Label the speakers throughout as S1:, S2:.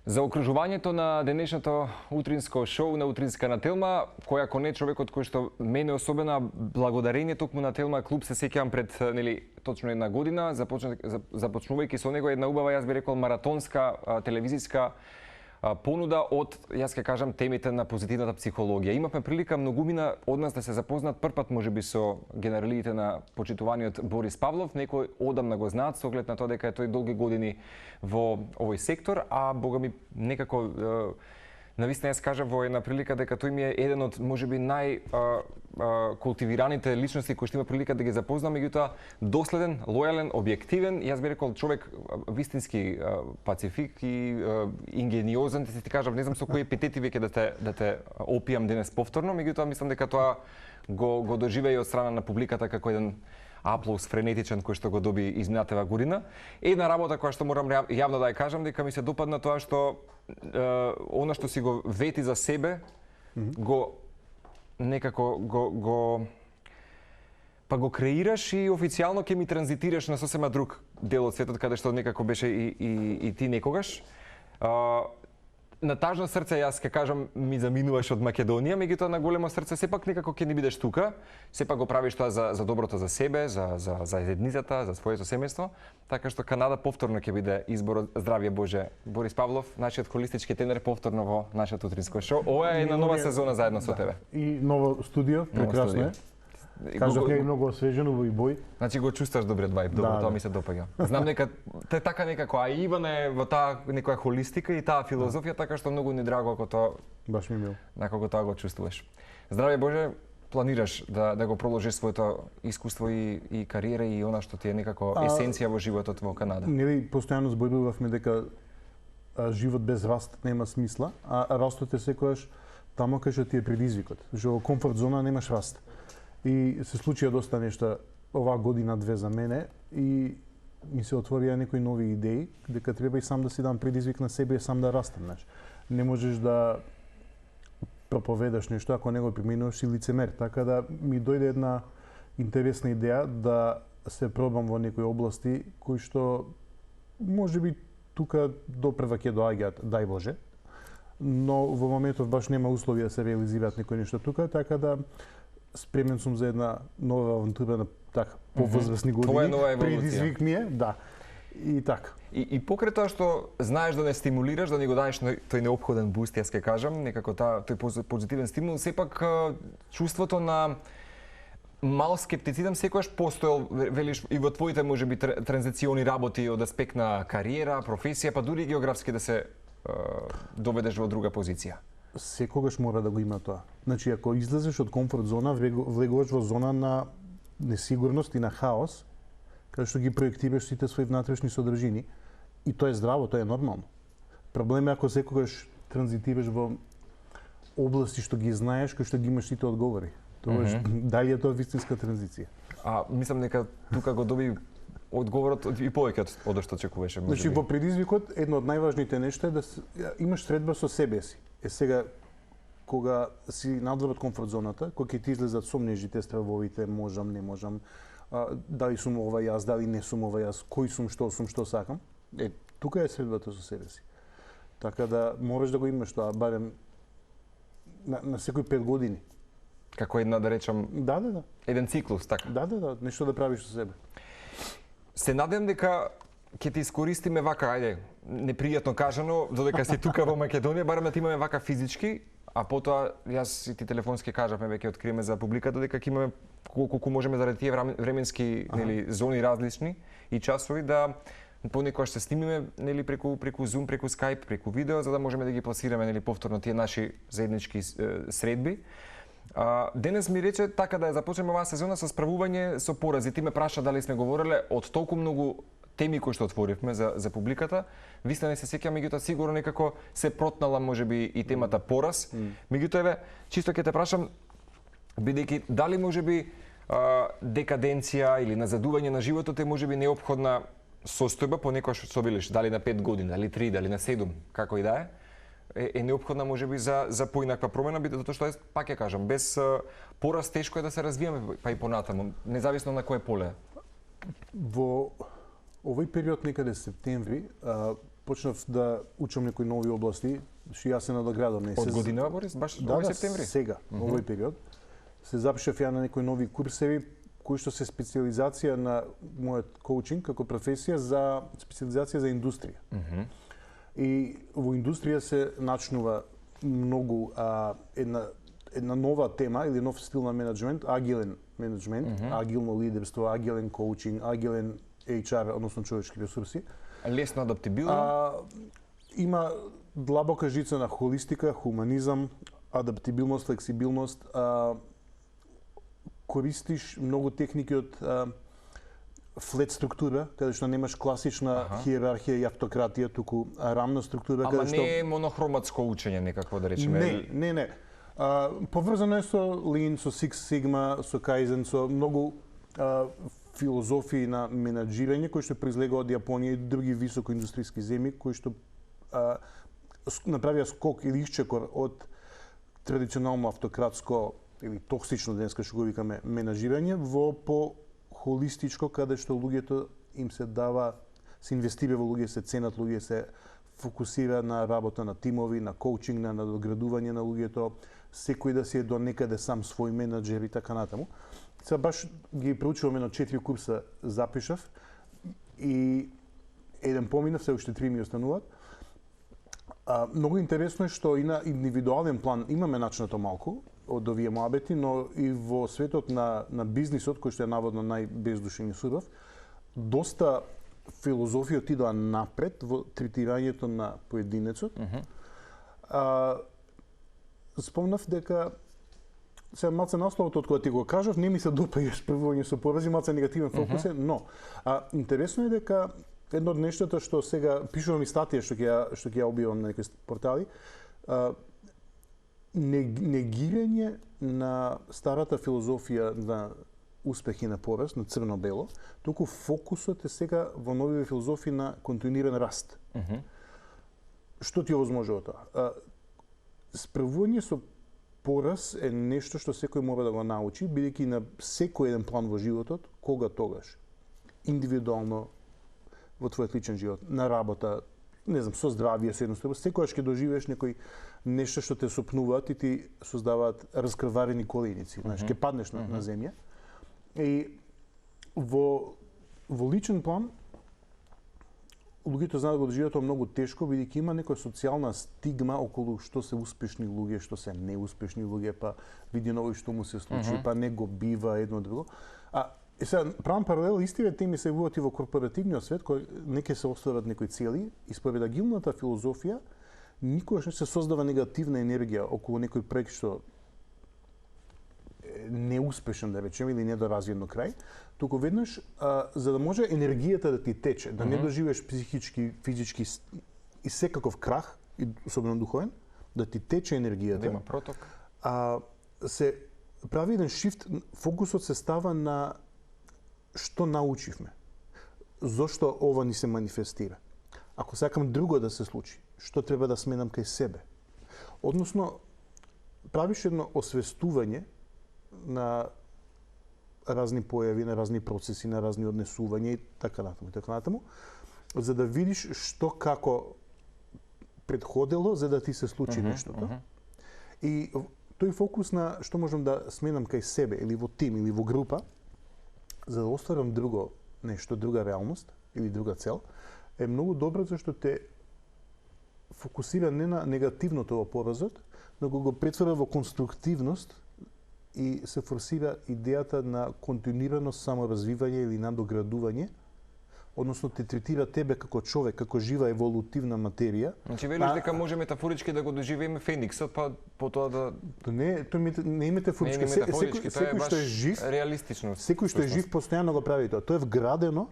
S1: За окружувањето на денешното утринско шоу на Утринска на Телма, кој ако не човекот кој што мене особено благодарение токму на Телма клуб се сеќавам пред точно една година, започнувајќи со него една убава, јас би рекол маратонска телевизиска понуда од, јас ќе кажам, темите на позитивната психологија. Имавме прилика многумина од нас да се запознат првпат можеби со генералиите на почитуваниот Борис Павлов, некој одамна го знаат со оглед на тоа дека е тој долги години во овој сектор, а бога ми некако навистина јас кажав во една прилика дека тој ми е еден од можеби култивираните личности кои што има прилика да ги запознам, меѓутоа доследен, лојален, објективен, јас би рекол човек вистински пацифик и ингениозен, ти кажам, не знам со кои епитети веќе да те опијам денес повторно, меѓутоа мислам дека тоа го доживеа и од страна на публиката како еден аплауз френетичен кој што го доби изминатава година. Една работа која што морам јавно да ја кажам, дека ми се допадна тоа што она што си го вети за себе, го некако го креираш и официјално ќе ми транзитираш на сосема друг дел од светот каде што некако беше и ти некогаш. На тажно срце јас ќе кажам ми заминуваш од Македонија, меѓутоа на големо срце сепак некако ќе ни бидеш тука, сепак го правиш тоа за доброто за себе, за заедницата, за своето семејство, така што Канада повторно ќе биде изборот. Здравје Боже, Борис Павлов, нашиот холистички тенер повторно во нашето утринско шоу. Ова е една нова сезона заедно со тебе.
S2: И ново студио, прекрасно е. Кажав ја и многу освежено во и бој.
S1: Значи го чувстваш добриот вајб, добро, тоа ми се допаѓа. Знам дека така некако, а Иван е во таа некоја холистика и таа филозофија, така што многу ни драго ако тоа
S2: баш ми мил.
S1: Како тоа го чувствуваш. Здравје Боже, планираш да го продолжиш своето искуство и кариера и она што ти е некако есенција во животот во Канада?
S2: Нели постојано зборувавме дека живот без раст нема смисла, а растот е секогаш таму кај што ти е предизвикот. Во комфорт зона немаш раст. И се случија доста нешта оваа година-две за мене и ми се отворија некои нови идеи, дека треба и сам да си дам предизвик на себе и сам да растам, знаеш. Не можеш да проповедаш нешто ако не го применуваш, си лицемер. Така да ми дојде една интересна идеја да се пробам во некои области кои што можеби тука допрва ќе доаѓаат, дај Боже. Но во моментов баш нема услови да се реализираат некои нешто тука, така да спремен сум за една нова авантура на така повозрасни години.
S1: Тоа е нова еволуција.
S2: Предизвик ми е, да. И така.
S1: И покрај тоа што знаеш да не стимулираш, да ни го даеш тој неопходен буст, јас ќе кажам, некако тој позитивен стимул, сепак чувството на мал скептицизам секогаш постоел, велиш, и во твоите можеби транзициони работи од аспект на кариера, професија, па дури географски да се доведеш во друга позиција.
S2: Секогаш мора да го има тоа. Значи, ако излезеш од комфорт зона, влегуваш во зона на несигурност и на хаос, каде што ги проектираш сите своји внатрешни содржини, и тоа е здраво, тоа е нормално. Проблем е ако секогаш транзитираш во области што ги знаеш, кои што ги имаш сите одговори. Тоа дали е тоа вистинска транзиција?
S1: Мислам дека тука го доби одговорот и повеќе од што очекуваше.
S2: Значи, во предизвикот, едно од најважните нешта е да имаш средба со себе си. Сега, кога си надвор од комфорт зоната, кога ќе ти излезат сомнежите, стравовите, можам, не можам, дали сум ова јас, дали не сум ова јас, кој сум, што сакам, тука е средбата со себе си. Така да можеш да го имаш тоа, барем на секои 5 години.
S1: Како една, да речам,
S2: Да.
S1: еден циклус, така?
S2: Да, нешто да правиш со себе.
S1: Се надевам дека ќе ти искористиме вака, ајде, непријатно кажано, додека си тука во Македонија, барем да ти имаме вака физички, а потоа јас и ти телефонски кажавме, веќе откриеме за публиката дека ќе имаме колку можеме заради тие временски зони различни и часови да понекогаш се снимиме преку Zoom, преку Skype, преку видео, за да можеме да ги пласираме повторно тие наши заеднички средби. Денес ми рече така да ја започнеме оваа сезона со справување со порази. Ти ме праша дали сме говореле од толку многу теми кои што отворивме за публиката. Вистина не се сеќам, меѓутоа сигурно некако се протнала можеби и темата пораз. Меѓутоа еве, чисто ќе те прашам, бидејќи дали можеби декаденција или назадување на животот е можеби неопходна состојба, понекогаш што билиш, дали на 5 години, дали 3, дали на 7, како и да е неопходна можеби за поинаква промена, затоа што пак ја кажам, без пораз тешко е да се развиеме па и понатаму, независно на кое поле.
S2: Во овој период некаде септември почнав да учам некои нови области, што јас се надоградам.
S1: Од година, Борис, баш
S2: да,
S1: овој септември?
S2: Сега, овој период. Се запишав ја на некои нови курсеви, кои што се специализација на мојот коучинг како професија за специализација за индустрија. И во индустрија се начнува многу една нова тема или нов стил на менеджмент, агилен менеджмент, агилно лидерство, агилен коучинг, агилен HR, односно човечки ресурси.
S1: Лесно адаптибилно?
S2: Има длабока жица на холистика, хуманизам, адаптибилност, флексибилност. Користиш многу техники од флет структура, каде што немаш класична хиерархија и автократија, туку рамна структура
S1: Ама
S2: каде што
S1: не е монохроматско учење некакво да речеме.
S2: Не. Поврзано е со Lean, со Six Sigma, со Kaizen, со многу филозофии на менаџирање кои што произлегува од Јапонија и други високоиндустријски земји кои што направија скок или исчекор од традиционално автократско или токсично денеска што го викаме менаџирање во по-холистичко каде што луѓето им се дава, се инвестира во луѓе, се ценат луѓе, се фокусира на работа на тимови, на коучинг, на надоградување на луѓето, секој да си е до некаде сам свој менаџер и така натаму. Сега баш ги проучувам едно 4 курса, запишав и еден поминав, се уште 3 ми остануваат. Многу интересно е што и на индивидуален план имаме начнато малку од овие моабети, но и во светот на бизнисот, кој што е наводно најбездушен и суров, доста филозофија отидоа напред во третирањето на поединецот. Спомнав дека сега малце насловот од кога ти го кажав, не ми се допаѓа спрвување со порази, малце негативен фокус е, но интересно е дека едно од нештата што сега пишувам и статија што ќе ја објавам на некои портали, негирање на старата филозофија на успех и на пораз, на црно-бело, туку фокусот е сега во новите филозофии на континуиран раст. Што ти овозможува тоа? Справување со пораз е нешто што секој мора да го научи, бидејќи на секој еден план во животот, кога тогаш, индивидуално, во твојот личен живот, на работа, не знам, со здравје, со едноставно, секогаш ќе доживееш некој нешто што те сопнуваат и ти создаваат раскрварени коленици, знаеш, ќе паднеш на земја. И во личен план луѓето знаат да го доживеат тоа многу тешко, бидејќи има некоја социјална стигма околу што се успешни луѓе, што се неуспешни луѓе, па види нови што му се случи, па не го бива едно друго. И сега правам паралел, истиве теми се вуват и во корпоративниот свет, кој не ќе се остварат некои цели, и според агилната филозофија никогаш не се создава негативна енергија околу некој проект што неуспешен, да речеме, или недоразвиен до крај, туку веднаш, за да може енергијата да ти тече, да не доживееш психички, физички и секаков крах, и особено духовен, да ти тече енергијата.
S1: Да има проток.
S2: Се прави еден шифт, фокусот се става на што научивме. Зошто ова ни се манифестира? Ако сакам друго да се случи, што треба да сменам кај себе? Односно, правиш едно освестување на разни појави, на разни процеси, на разни однесувања и така натаму, за да видиш што како предходело за да ти се случи нештото. И тој фокус на што можам да сменам кај себе или во тим или во група, за да остварам друго нешто, друга реалност или друга цел, е многу добро зашто те фокусира не на негативното во поразот, но го претвора во конструктивност и се форсира идејата на континуирано саморазвивање или надоградување, односно те третира тебе како човек, како жива еволутивна материја.
S1: Значи велиш дека може метафорички да го доживееме фениксот, па потоа да
S2: не е метафорички. Секој што е жив,
S1: реалистично.
S2: Секој што е жив постојано го прави тоа. Тоа е вградено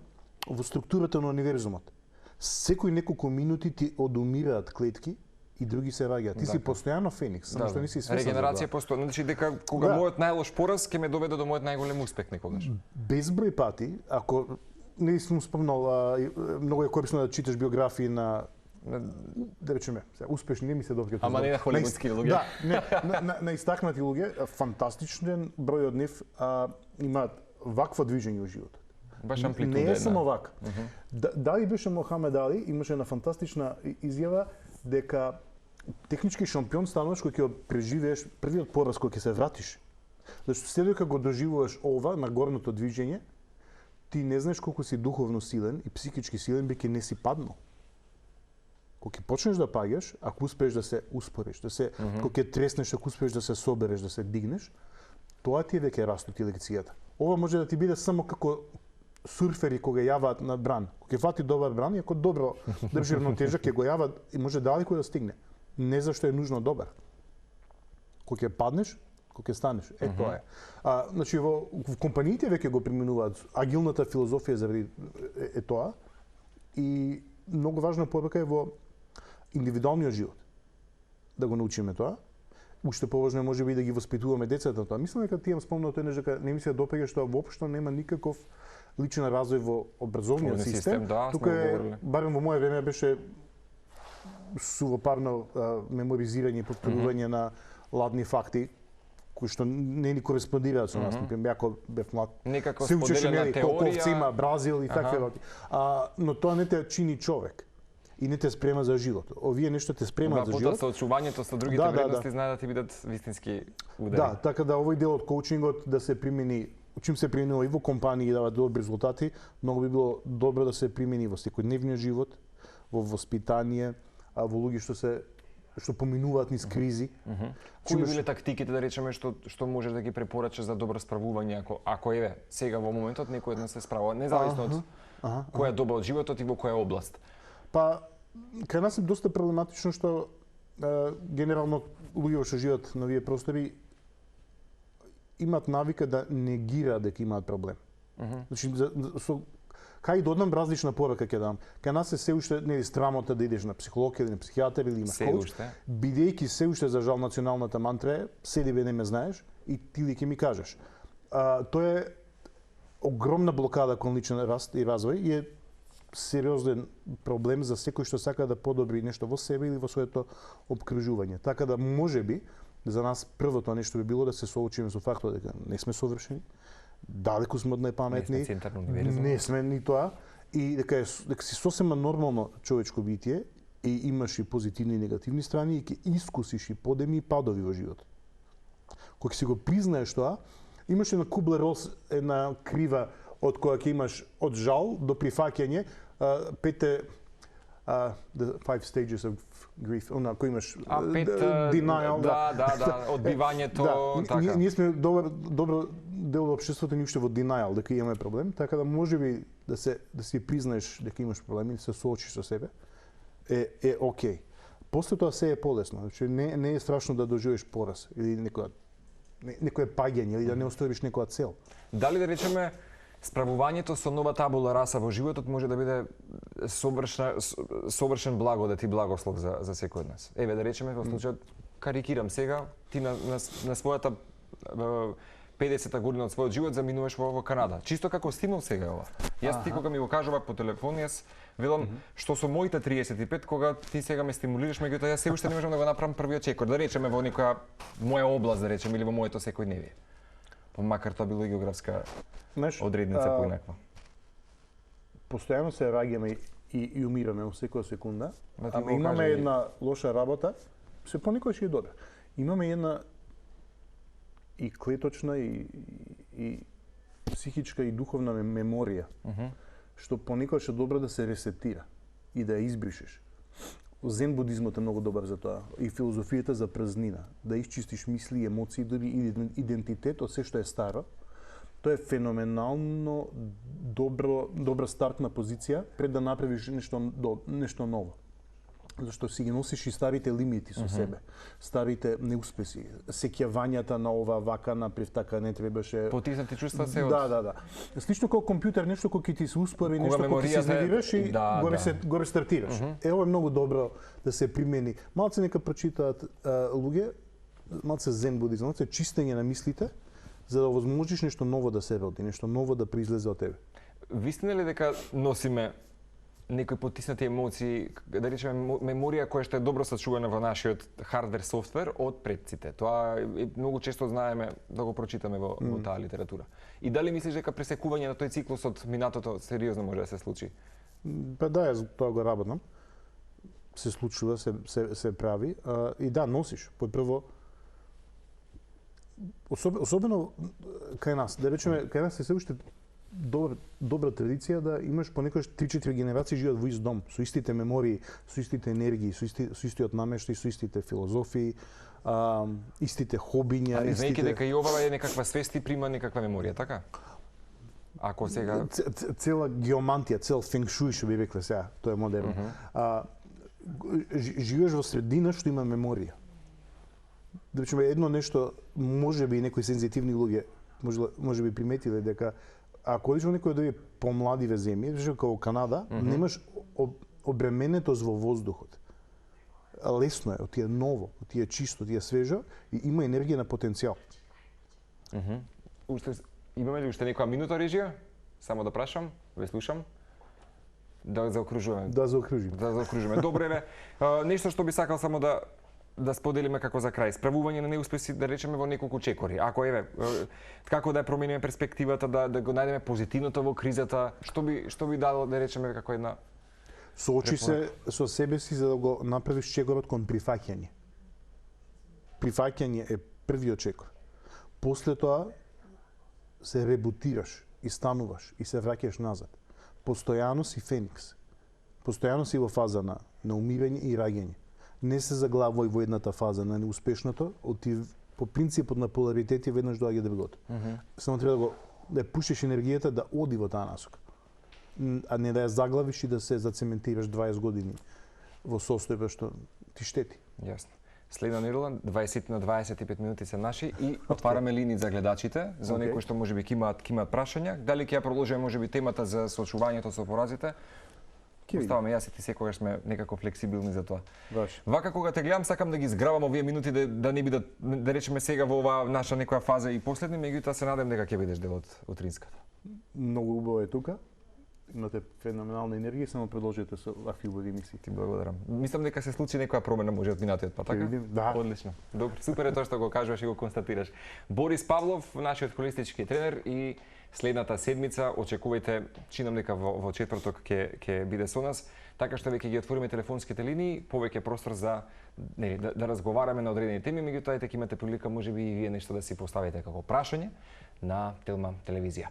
S2: во структурата на универзумот. Секој неколку минути ти одумираат клетки и други се раѓаат. Ти си постојано феникс, само што не си свесен.
S1: Регенерација постојано, значи дека кога мојот најлош пораз ќе ме доведе до мојот најголем успех некогаш.
S2: Безброј пати, ако не сум спомнал, многу е корисно да читаш биографии на да речеме, успешни, не ми се добро.
S1: Ама не на холивудски луѓе.
S2: Да, на истакнати луѓе, фантастичен број од нив имаат вакво движење во животот.
S1: Баш амплитуда
S2: Не е
S1: една.
S2: само вака. Дали беше Мохамед Али, имаше една фантастична изјава дека технички шампион стануваш кога ќе преживееш првиот пораз кога ќе се вратиш. Зашто след дека го доживуваш ова на горното движење, ти не знаеш колку си духовно силен и психички силен беќе не си паднал. Кога ќе почнеш да паѓаш, ако успееш да се успориш, кога ќе треснеш, ако успееш да се собереш, да се дигнеш, тоа ти е веќе растот и лекцијата. Ова може да ти биде само како сурфери кога јаваат на бран. Кога ќе фати добар бран и ако добро држи равнотежа, ќе го јава и може далеко да стигне. Не зашто е нужно добар. Кога ќе паднеш, кога ќе станеш. Тоа е. Значи во компаниите веќе го применуваат агилната филозофија заради е тоа и многу важна порука е во индивидуалниот живот. Да го научиме тоа. Уште поважно е можеби да ги воспитуваме децата на тоа. Мислам дека ти имам спомнал тој нешто дека не ми се допаѓа што воопшто нема никаков личен развој во образовниот систем.
S1: Да,
S2: тука е, барем во мое време беше сувопарно меморизирање и повторување на ладни факти кои што не ни кореспондираат со нас. Например, ако бев млад,
S1: некако
S2: се учеше
S1: споделена
S2: колку овци
S1: теорија.
S2: има Бразил и такви работи. Но тоа не те чини човек и не те спрема за живот. Овие нешто те спремаат за живот.
S1: Со очувањето со другите вредности знаат да ти бидат вистински удари.
S2: Да, така да овој дел од коучингот да се примени, чим се применува и во компании и дава добри резултати, многу би било добро да се примени во секојдневниот живот, во воспитание, во луѓе што поминуваат низ кризи.
S1: Кои биле тактиките, да речеме, што можеш да ги препорачаш за добро справување ако еве сега во моментот некој од нас се справува, независно од која доба од животот и во која област?
S2: Па кај нас е доста проблематично што генерално луѓе што живеат на овие простори имаат навика да негираат дека имаат проблем. Значи кај додам различна порака ќе дам. Кај нас е се уште нели страмота да идеш на психолог или на психијатар или имаш коуч. Бидејќи се уште за жал националната мантра е седи бе не ме знаеш и ти ли ќе ми кажеш. Тоа е огромна блокада кон личен раст и развој и е сериозен проблем за секој што сака да подобри нешто во себе или во своето опкружување. Така да можеби за нас првото нешто би било да се соочиме со фактот дека не сме совршени, далеку сме од најпаметни, не сме ни тоа и дека си сосема нормално човечко битие и имаш и позитивни и негативни страни и ќе искусиш и подеми и падови во животот. Кога си го признаеш тоа, имаш на Кублер-Рос една крива од која ќе имаш од жал до прифаќање, пете the 5 stages of grief, кој имаш denial, одбивањето, така. Ние сме добро дел од општеството ни уште во denial дека имаме проблем, така да можеби да си признаеш дека имаш проблем и да се соочиш со себе е окей. После тоа се е полесно, значи не е страшно да доживееш пораз или некое паѓање или да не оставиш некоја цел.
S1: Дали да речеме справувањето со нова табула раса во животот може да биде совршен благодат и благослов за секој од нас. Еве да речеме во случајот карикирам сега, ти на својата 50-та година од својот живот заминуваш во Канада. Чисто како стимул сега ова. Јас ти кога ми го кажува по телефон, јас велам што со моите 35 кога ти сега ме стимулираш, меѓутоа јас се уште не можам да го направам првиот чекор, да речеме во некоја моја област, да речеме, или во моето секојдневие. Па макар тоа било и географска одредница поинаква.
S2: Постојано се раѓаме и умираме во секоја секунда. Ама имаме една лоша работа, се понекогаш е добра. Имаме една и клеточна и психичка и духовна меморија, што понекогаш е добро да се ресетира и да ја избришеш. Зен будизмот е многу добар за тоа и филозофијата за празнина, да исчистиш мисли, емоции, дури идентитет од се што е старо. Тоа е феноменално добра стартна позиција пред да направиш нешто ново. Зашто си ги носиш и старите лимити со себе, старите неуспеси, сеќавањата на ова вака направив така не требаше.
S1: Потиснати чувства се од
S2: Да. Слично како компјутер, нешто кој ќе ти се успори, нешто кој ќе се изнервираш и го рестартираш. Ова е многу добро да се примени. Малце нека прочитаат луѓе, малце зен будизам, малце чистење на мислите, за да овозможиш нешто ново да се роди, нешто ново да произлезе од тебе.
S1: Вистина ли дека носиме некои потиснати емоции, да речеме меморија која што е добро сачувана во нашиот хардвер софтвер од предците. Тоа многу често знаеме да го прочитаме во таа литература. И дали мислиш дека пресекување на тој циклус од минатото сериозно може да се случи?
S2: Па да, јас тоа го работам. Се случува, се прави. И да, носиш. Прво, особено кај нас, да речеме, кај нас е се уште добра традиција да имаш понекогаш 3-4 генерации живеат во ист дом, со истите мемории, со истите енергии, со истиот намештај, со истите филозофии, истите хобиња,
S1: знаејќи дека и ова е некаква свест и прима некаква меморија, така? Ако сега
S2: цела геомантија, цел фенг-шуј што би рекле сега, тоа е модерно. Живееш во средина што има меморија. Да речеме едно нешто, можеби и некои сензитивни луѓе може би приметиле дека ако одиш во некој од овие помладиве земји, како Канада, немаш обременетост во воздухот. Лесно е, ти е ново, ти е чисто, ти е свежо и има енергија на потенцијал.
S1: Имаме ли уште некоја минута режија? Само да прашам, ве слушам. Да заокружуваме.
S2: Да заокружиме.
S1: Добре, ве. Нешто што би сакал само да споделиме како за крај. Справување на неуспеси, да речеме, во неколку чекори. Ако како да ја промениме перспективата, да го најдеме позитивното во кризата, што би дало, да речеме, како една
S2: соочи се со себе си за да го направиш чекорот кон прифаќање. Прифаќање е првиот чекор. После тоа се ребутираш и стануваш и се враќаш назад. Постојано си феникс. Постојано си во фаза на умирање и раѓање. Не се заглавувај во едната фаза на неуспешното, по принципот на поларитети веднаш доаѓа другото. Само треба да ја пуштиш енергијата да оди во таа насока. А не да ја заглавиш и да се зацементираш 20 години во состојба што ти штети.
S1: Јасно. Следна недела, 20 на 25 минути се наши и отвараме линии за гледачите, за некои што можеби ќе имаат прашања. Дали ќе ја продолжиме можеби темата за соочувањето со поразите? Оставаме јас и ти секогаш сме некако флексибилни за тоа. Вака кога те гледам сакам да ги изграбам овие минути да не бидат, да речеме сега во оваа наша некоја фаза и последни, меѓутоа се надевам дека ќе бидеш дел од утринската.
S2: Многу убаво е тука. Имате феноменална енергија, само продолжете со вакви убави емисии.
S1: Ти благодарам. Мислам дека се случи некоја промена може од минатиот пат, така?
S2: Да.
S1: Одлично. Добро, супер е тоа што го кажуваш и го констатираш. Борис Павлов, нашиот холистички тренер, и следната седмица очекувајте, чинам дека во четврток ќе биде со нас, така што веќе ги отвориме телефонските линии, повеќе простор за да разговараме на одредени теми, меѓутоа ќе имате прилика можеби и вие нешто да си поставите како прашање на Телма телевизија.